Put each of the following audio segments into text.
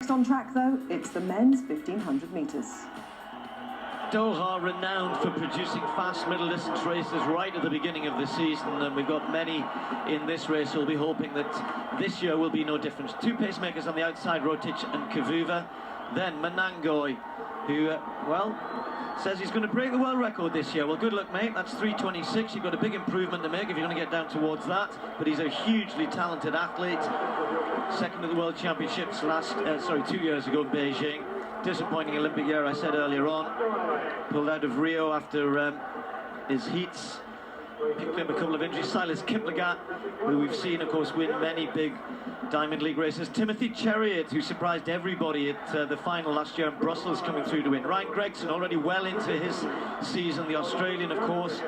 Next on track, though, it's the men's 1500 metres. Doha, renowned for producing fast middle distance races right at the beginning of the season, and we've got many in this race who'll be hoping that this year will be no different. Two pacemakers on the outside, Rotich and Kavuva. Then Manangoy, who, well, says he's going to break the world record this year. Well, good luck, mate. That's 3:26. You've got a big improvement to make if you're going to get down towards that. But he's a hugely talented athlete. Second at the World Championships 2 years ago in Beijing. Disappointing Olympic year, I said earlier on. Pulled out of Rio after his heats. Picked up a couple of injuries. Silas Kiplagat, who we've seen, of course, win many big Diamond League races. Timothy Chariot, who surprised everybody at the final last year in Brussels, coming through to win. Ryan Gregson, already well into his season, the Australian, of course.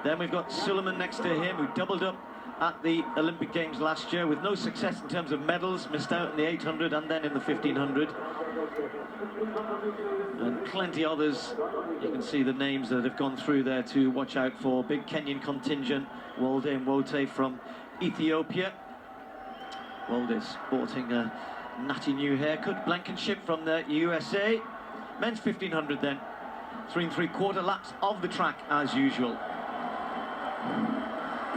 Then we've got Suleiman next to him, who doubled up at the Olympic Games last year with no success in terms of medals, missed out in the 800 and then in the 1500. And plenty others. You can see the names that have gone through there to watch out for. Big Kenyan contingent. Walde and Wote from Ethiopia. Walde sporting a natty new haircut. Blankenship from the USA. Men's 1500 then. 3 3/4 laps of the track as usual.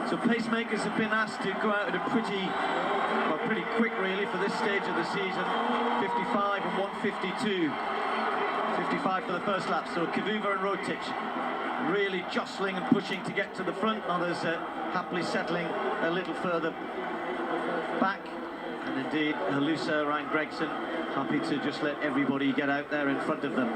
So pacemakers have been asked to go out at a pretty quick really for this stage of the season. 55 and 152. 55 for the first lap. So Kavuva and Rotich really jostling and pushing to get to the front. Others happily settling a little further back. And indeed, Halusa, Ryan Gregson, happy to just let everybody get out there in front of them.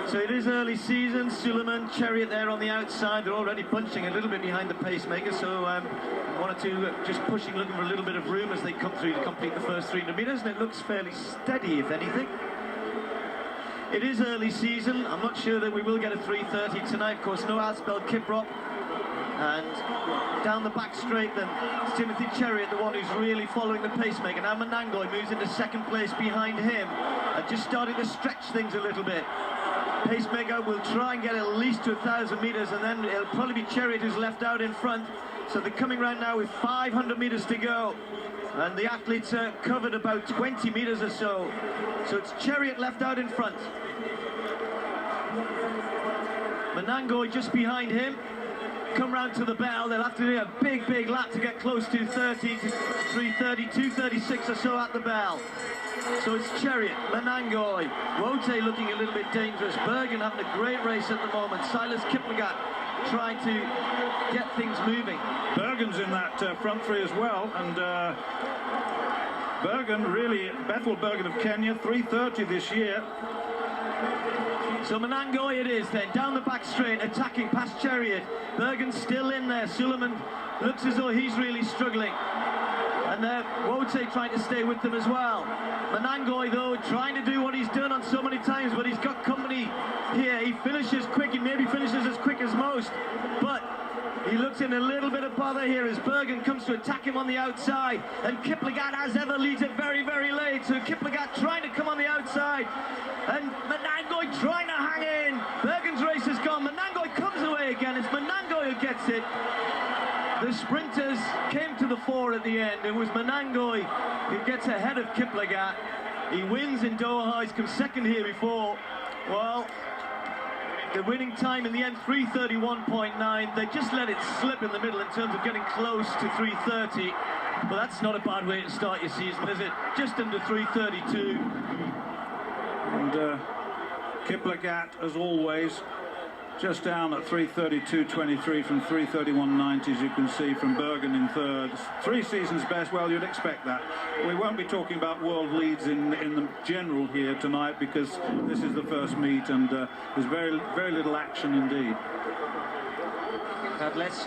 So it is early season. Suleiman, Chariot there on the outside. They're already bunching a little bit behind the pacemaker. So one or two just pushing, looking for a little bit of room as they come through to complete the first 300 metres. And it looks fairly steady, if anything. It is early season. I'm not sure that we will get a 3:30 tonight. Of course, no Asbel Kiprop. And down the back straight then, it's Timothy Chariot, the one who's really following the pacemaker. Now Manangoy moves into second place behind him and just starting to stretch things a little bit. Pacemaker will try and get at least to 1,000 metres, and then it'll probably be Chariot who's left out in front. So they're coming round now with 500 metres to go. And the athletes are covered about 20 metres or so. So it's Chariot left out in front. Manangoy just behind him. Come round to the bell. They'll have to do a big lap to get close to 30 to 3:30, 2:36 or so at the bell. So it's Chariot, Manangoy, Wote looking a little bit dangerous. Bergen having a great race at the moment. Silas Kiplagat trying to get things moving. Bergen's in that front three as well, and Bergen really, Bethel Bergen of Kenya, 3:30 this year. So Manangoy it is then, down the back straight, attacking past Chariot. Bergen's still in there. Suleiman looks as though he's really struggling. And Wote trying to stay with them as well. Manangoy, though, trying to do what he's done on so many times, but he's got company here. He finishes quick, he maybe finishes as quick as most, but he looks in a little bit of bother here as Bergen comes to attack him on the outside. And Kiplagat, as ever, leads it very late. So Kiplagat trying to come on the outside. And Manangoy trying to hang in. Bergen's race is gone. Manangoy comes away again. It's Manangoy who gets it. The sprinters came to the fore at the end. It was Manangoy who gets ahead of Kiplagat. He wins in Doha. He's come second here before. Well, the winning time in the end, 3:31.9. They just let it slip in the middle in terms of getting close to 3:30. But that's not a bad way to start your season, is it? Just under 3:32. And Kiplagat, as always, just down at 3:32.23 from 3:31.90, as you can see, from Bergen in third. 3 seasons best, well, you'd expect that. We won't be talking about world leads in the general here tonight because this is the first meet and there's very little action indeed. Let's